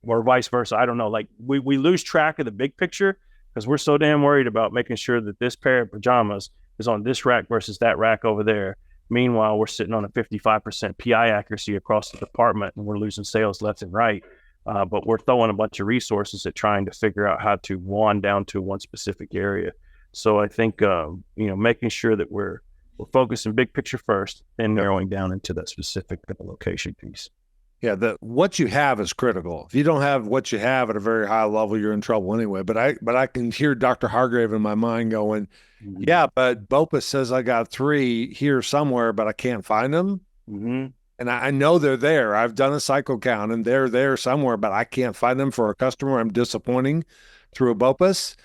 or vice versa. I don't know. Like we lose track of the big picture because we're so damn worried about making sure that this pair of pajamas is on this rack versus that rack over there. Meanwhile, we're sitting on a 55% PI accuracy across the department, and we're losing sales left and right. But we're throwing a bunch of resources at trying to figure out how to wand down to one specific area. So I think, making sure that we're focusing big picture first, then narrowing down into that specific location piece. Yeah, what you have is critical. If you don't have what you have at a very high level, you're in trouble anyway. But I can hear Dr. Hargrave in my mind going, yeah, but BOPUS says I got 3 here somewhere, but I can't find them. Mm-hmm. And I know they're there. I've done a cycle count, and they're there somewhere, but I can't find them for a customer. I'm disappointing through a BOPUS.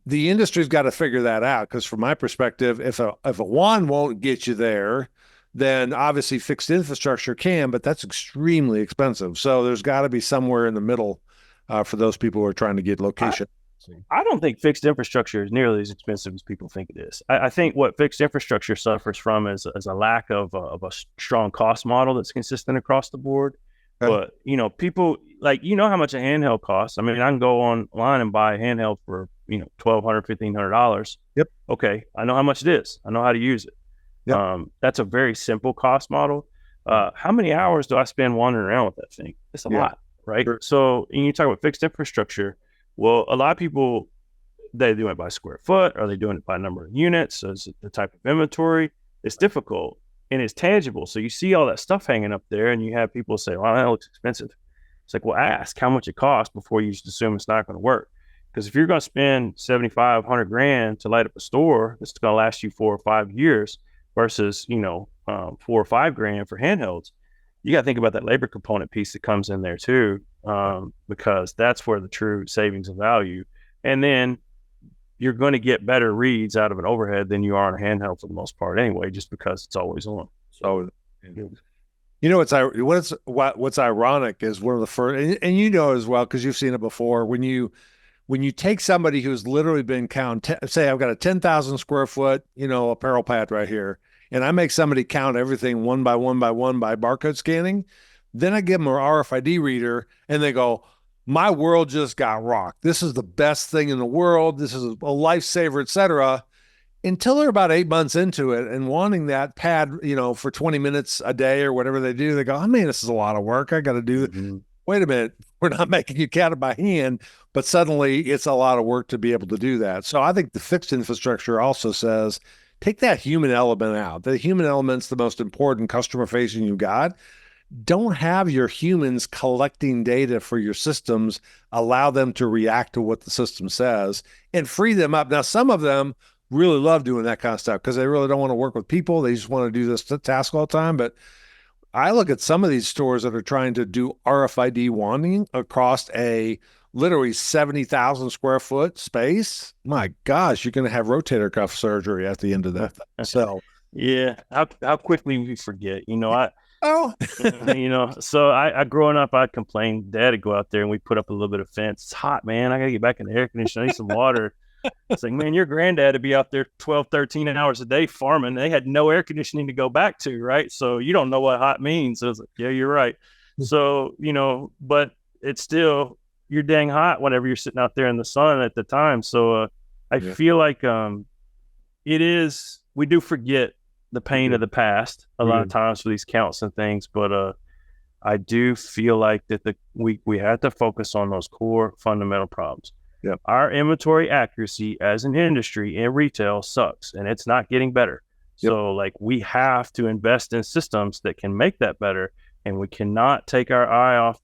The industry's got to figure that out, because from my perspective, if a wand won't get you there, then obviously fixed infrastructure can, but that's extremely expensive. So there's got to be somewhere in the middle for those people who are trying to get location. I don't think fixed infrastructure is nearly as expensive as people think it is. I think what fixed infrastructure suffers from is a lack of a strong cost model that's consistent across the board. Okay. But, people, like, how much a handheld costs. I mean, I can go online and buy a handheld for, $1,200, $1,500. Yep. Okay. I know how much it is. I know how to use it. Yep. That's a very simple cost model. How many hours do I spend wandering around with that thing? It's a lot, right? Sure. So when you talk about fixed infrastructure, well, a lot of people, they do it by square foot, or they doing it by number of units. So it's the type of inventory. It's difficult and it's tangible. So you see all that stuff hanging up there, and you have people say, well, that looks expensive. It's like, well, ask how much it costs before you just assume it's not going to work. Because if you're going to spend $75,000, $100,000 to light up a store, it's going to last you 4 or 5 years, versus, $4 or $5 for handhelds. You got to think about that labor component piece that comes in there too, because that's where the true savings of value. And then you're going to get better reads out of an overhead than you are on a handheld for the most part anyway, just because it's always on. So, what's ironic is one of the first, and as well, because you've seen it before, when you take somebody who's literally been say I've got a 10,000 square foot, apparel pad right here, and I make somebody count everything one by one by one by barcode scanning, then I give them an RFID reader and they go, my world just got rocked. This is the best thing in the world. This is a lifesaver, et cetera. Until they're about 8 months into it and wanting that pad, for 20 minutes a day or whatever they do, they go, this is a lot of work. I got to do it. Wait a minute. We're not making you count it by hand, but suddenly it's a lot of work to be able to do that. So I think the fixed infrastructure also says, take that human element out. The human element's the most important customer facing you got. Don't have your humans collecting data for your systems. Allow them to react to what the system says and free them up. Now, some of them really love doing that kind of stuff because they really don't want to work with people. They just want to do this task all the time. But I look at some of these stores that are trying to do RFID wanding across a literally 70,000 square foot space. My gosh, you're going to have rotator cuff surgery at the end of that. So, yeah, how quickly we forget, so I growing up, I'd complain, Dad would go out there and we put up a little bit of fence. It's hot, man. I got to get back in the air conditioner. I need some water. It's like, man, your granddad would be out there 12, 13 hours a day farming. They had no air conditioning to go back to, right? So you don't know what hot means. So I was like, yeah, you're right. So, but it's still, you're dang hot whenever you're sitting out there in the sun at the time. So I feel like we do forget the pain of the past a lot of times for these counts and things. But I do feel like that we have to focus on those core fundamental problems. Yep. Our inventory accuracy as an industry in retail sucks and it's not getting better. Yep. So we have to invest in systems that can make that better. And we cannot take our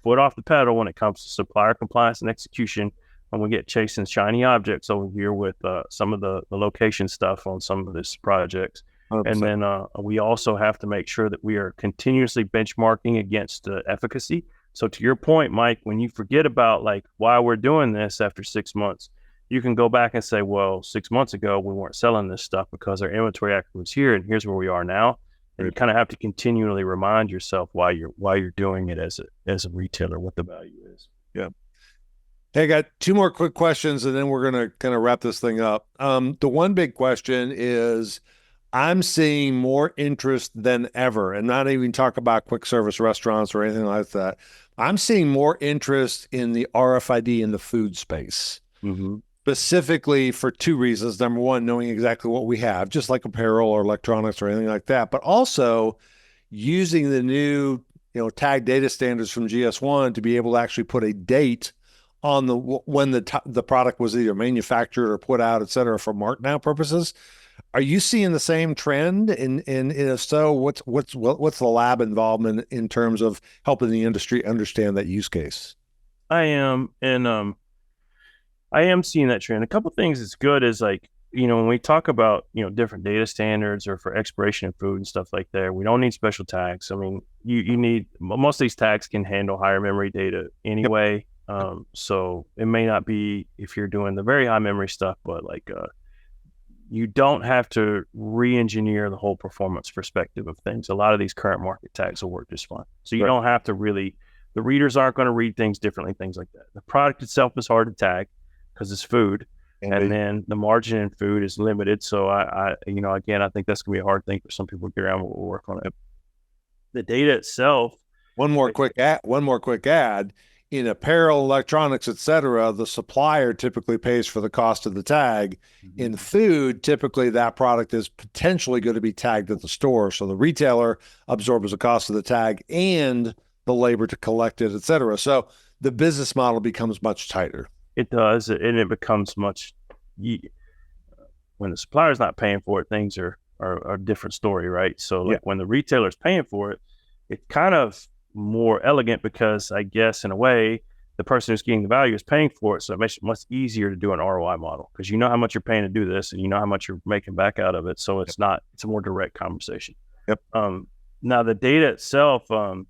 foot off the pedal when it comes to supplier compliance and execution when we get chasing shiny objects over here with some of the location stuff on some of these projects. 100%. And then we also have to make sure that we are continuously benchmarking against efficacy. So to your point, Mike, when you forget about why we're doing this after 6 months, you can go back and say, well, 6 months ago, we weren't selling this stuff because our inventory accuracy was here and here's where we are now. And you kind of have to continually remind yourself why you're doing it as a retailer, what the value is. Yeah. Hey, I got two more quick questions and then we're going to kind of wrap this thing up. The one big question is, I'm seeing more interest than ever, and not even talk about quick service restaurants or anything like that. I'm seeing more interest in the RFID in the food space, specifically for two reasons. Number one, knowing exactly what we have, just like apparel or electronics or anything like that, but also using the new, tag data standards from GS1 to be able to actually put a date on when the product was either manufactured or put out, et cetera, for markdown purposes. Are you seeing the same trend? And if so, what's the lab involvement in terms of helping the industry understand that use case? I am, and I am seeing that trend. A couple of things that's good is when we talk about different data standards or for expiration of food and stuff like that, we don't need special tags. I mean, you need, most of these tags can handle higher memory data anyway. Yep. So it may not be if you're doing the very high memory stuff, but you don't have to re-engineer the whole performance perspective of things. A lot of these current market tags will work just fine. So you don't have to the readers aren't going to read things differently, things like that. The product itself is hard to tag because it's food. And then the margin in food is limited. So again, I think that's going to be a hard thing for some people to get around. We'll work on it. The data itself. One more quick ad. In apparel, electronics, et cetera, the supplier typically pays for the cost of the tag. In food, typically that product is potentially going to be tagged at the store. So the retailer absorbs the cost of the tag and the labor to collect it, et cetera. So the business model becomes much tighter. It does. And it becomes when the supplier's not paying for it, things are a different story, right? So when the retailer's paying for it, it's kind of more elegant because I guess in a way the person who's getting the value is paying for it. So it makes it much easier to do an ROI model because you know how much you're paying to do this and you know how much you're making back out of it. So it's it's a more direct conversation. Yep. Now the data itself, I'm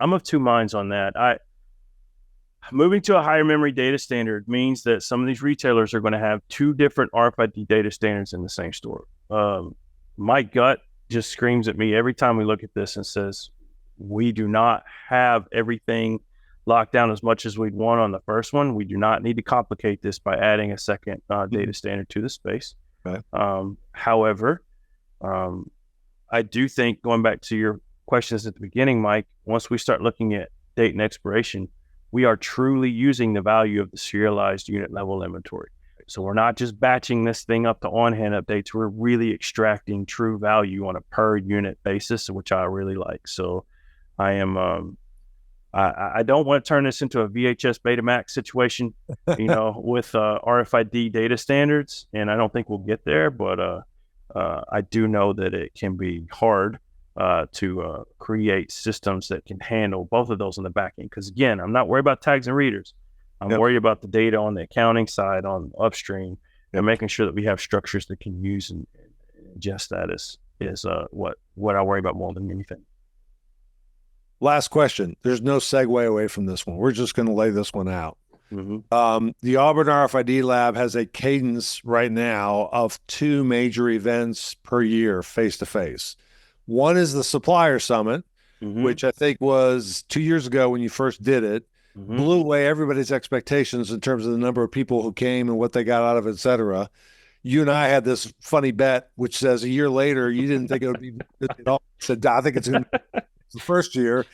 of two minds on that. Moving to a higher memory data standard means that some of these retailers are going to have two different RFID data standards in the same store. My gut just screams at me every time we look at this and says, we do not have everything locked down as much as we'd want on the first one. We do not need to complicate this by adding a second data standard to the space. Right. However, I do think, going back to your questions at the beginning, Mike, once we start looking at date and expiration, we are truly using the value of the serialized unit level inventory. So we're not just batching this thing up to on-hand updates. We're really extracting true value on a per unit basis, which I really like. So I am, I don't want to turn this into a VHS Betamax situation, with RFID data standards, and I don't think we'll get there, but I do know that it can be hard to create systems that can handle both of those on the back end. Because again, I'm not worried about tags and readers. I'm worried about the data on the accounting side, on upstream, and making sure that we have structures that can use and ingest that is what I worry about more than anything. Last question. There's no segue away from this one. We're just going to lay this one out. Mm-hmm. The Auburn RFID Lab has a cadence right now of 2 major events per year, face-to-face. One is the Supplier Summit, which I think was 2 years ago when you first did it. Blew away everybody's expectations in terms of the number of people who came and what they got out of it, et cetera. You and I had this funny bet, which says a year later, you didn't think it would be good at all. I said, I think it's going to be the first year.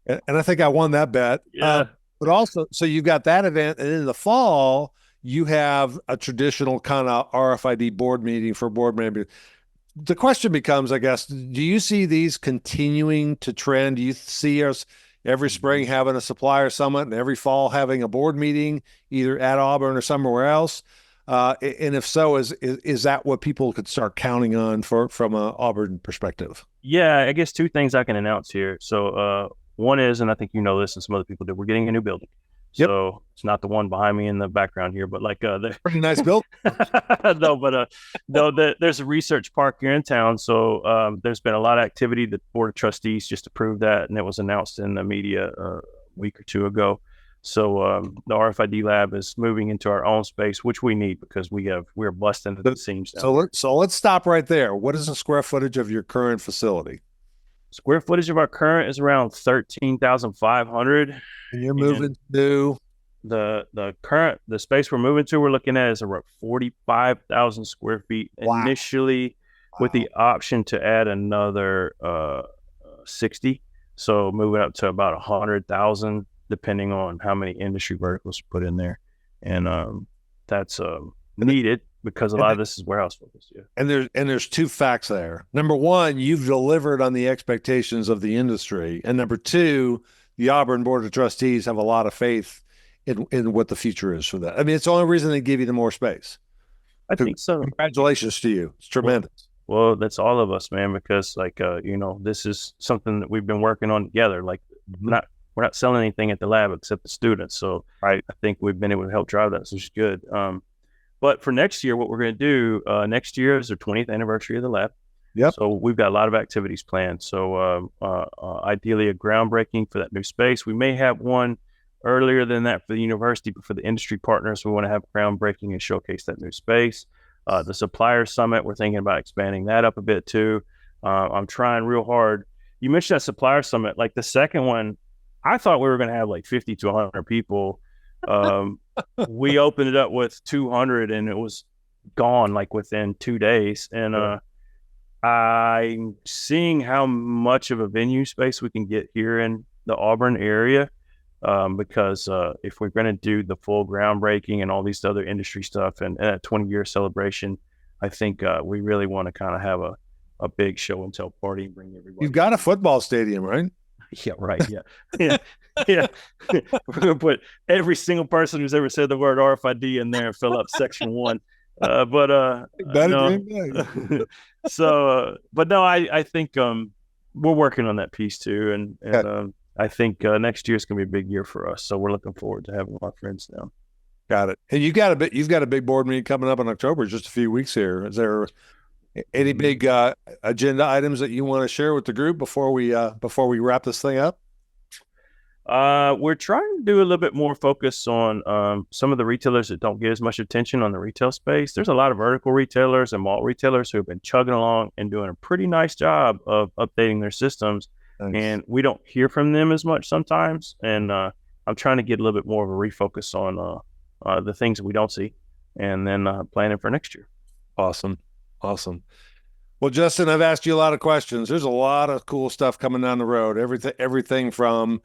And I think I won that bet. Yeah. But also, so you've got that event. And in the fall, you have a traditional kind of RFID board meeting for board members. The question becomes, I guess, do you see these continuing to trend? Do you see us every spring having a supplier summit and every fall having a board meeting, either at Auburn or somewhere else? And if so, is that what people could start counting on from an Auburn perspective? Yeah, I guess 2 things I can announce here. So one is, and I think you know this and some other people do, we're getting a new building. Yep. So it's not the one behind me in the background here, but like the pretty nice build. There's a research park here in town. So there's been a lot of activity. The Board of Trustees just approved that, and it was announced in the media a week or 2 ago. So the RFID Lab is moving into our own space, which we need because we're busting at the seams. So let's stop right there. What is the square footage of your current facility? Square footage of our current is around 13,500. And you're moving to the space we're moving to, we're looking at is around 45,000 square feet initially, with the option to add another 60. So moving up to about 100,000, depending on how many industry verticals put in there. And that's needed because a lot of this is warehouse focused. Yeah. And there's 2 facts there. Number 1, you've delivered on the expectations of the industry. And number 2, the Auburn Board of Trustees have a lot of faith in what the future is for that. I mean, it's the only reason they give you the more space. I think so. Congratulations to you. It's tremendous. Well, that's all of us, man, because this is something that we've been working on together. Like we're not selling anything at the lab except the students. So I think we've been able to help drive that, which is good. But for next year, what we're going to do, next year is the 20th anniversary of the lab. Yep. So we've got a lot of activities planned. So ideally a groundbreaking for that new space. We may have one earlier than that for the university, but for the industry partners, we want to have groundbreaking and showcase that new space. The Supplier Summit, we're thinking about expanding that up a bit too. I'm trying real hard. You mentioned that Supplier Summit, like the second one, I thought we were going to have like 50 to 100 people. We opened it up with 200 and it was gone like within 2 days. And I'm seeing how much of a venue space we can get here in the Auburn area, because if we're going to do the full groundbreaking and all these other industry stuff and a 20-year celebration, I think we really want to kind of have a big show and tell party and bring everybody. You've got a football stadium, right? Yeah, right. Yeah. Yeah. We're going to put every single person who's ever said the word RFID in there and fill up section 1. But I think we're working on that piece too. And I think next year is going to be a big year for us. So we're looking forward to having our friends down. Got it. And you've got a big board meeting coming up in October, just a few weeks here. Is there any big agenda items that you want to share with the group before we wrap this thing up? We're trying to do a little bit more focus on some of the retailers that don't get as much attention on the retail space. There's a lot of vertical retailers and mall retailers who have been chugging along and doing a pretty nice job of updating their systems. Nice. And we don't hear from them as much sometimes. And I'm trying to get a little bit more of a refocus on the things that we don't see, and then planning for next year. Awesome. Well, Justin, I've asked you a lot of questions. There's a lot of cool stuff coming down the road. Everything from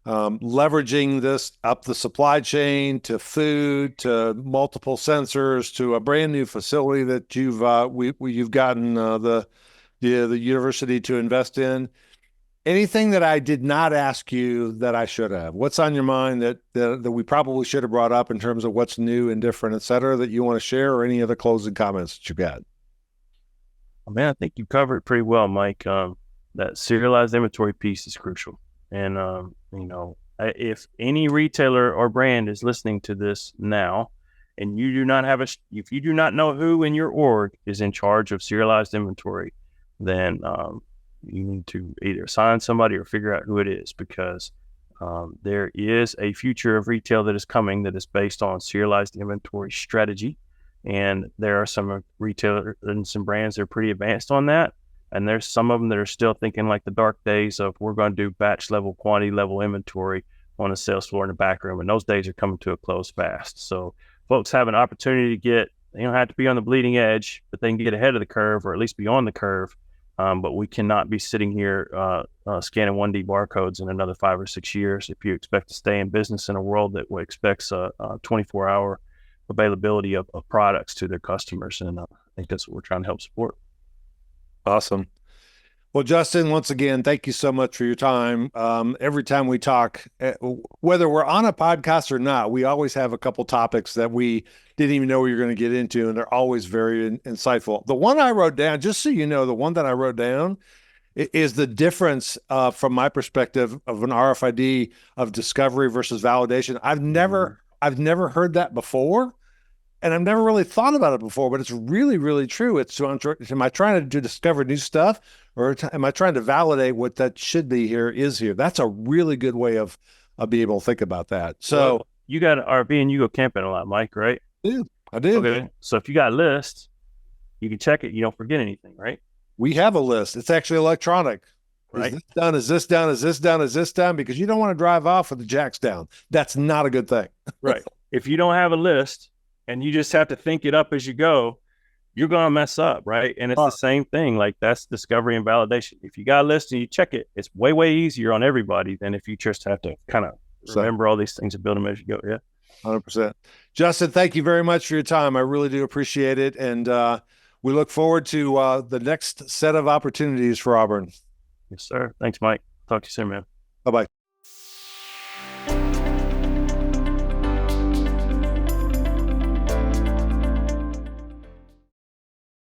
leveraging this up the supply chain to food to multiple sensors to a brand new facility that you've gotten the university to invest in. Anything that I did not ask you that I should have? What's on your mind that we probably should have brought up in terms of what's new and different, et cetera, that you want to share, or any other closing comments that you got? Man, I think you covered it pretty well, Mike. That serialized inventory piece is crucial. And, if any retailer or brand is listening to this now, and you do not if you do not know who in your org is in charge of serialized inventory, then you need to either assign somebody or figure out who it is, because there is a future of retail that is coming that is based on serialized inventory strategy. And there are some retailers and some brands that are pretty advanced on that. And there's some of them that are still thinking like the dark days of we're going to do batch level, quantity level inventory on a sales floor in the back room. And those days are coming to a close fast. So folks have an opportunity to they don't have to be on the bleeding edge, but they can get ahead of the curve, or at least be on the curve. But we cannot be sitting here scanning 1D barcodes in another 5 or 6 years if you expect to stay in business in a world that expects a 24-hour availability of products to their customers. And I think that's what we're trying to help support. Awesome. Well, Justin, once again, thank you so much for your time. Every time we talk, whether we're on a podcast or not, we always have a couple topics that we didn't even know we were going to get into, and they're always very insightful. The one I wrote down, just so you know, the one that I wrote down is the difference from my perspective of an RFID of discovery versus validation. I've never heard that before, and I've never really thought about it before, but it's really, really true. It's am I trying to discover new stuff, or am I trying to validate what that should be is here? That's a really good way of being able to think about that. So well, you got RV and you go camping a lot, Mike, right? I do. Okay. So if you got a list, you can check it. You don't forget anything, right? We have a list. It's actually electronic. Right. Is this done? Is this done? Is this done? Is this done? Because you don't want to drive off with the jacks down. That's not a good thing. Right. If you don't have a list and you just have to think it up as you go, you're going to mess up, right? And it's the same thing. Like, that's discovery and validation. If you got a list and you check it, it's way, way easier on everybody than if you just have to kind of remember all these things and build them as you go. Yeah. 100%. Justin, thank you very much for your time. I really do appreciate it. And we look forward to the next set of opportunities for Auburn. Yes, sir. Thanks, Mike. Talk to you soon, man. Bye-bye.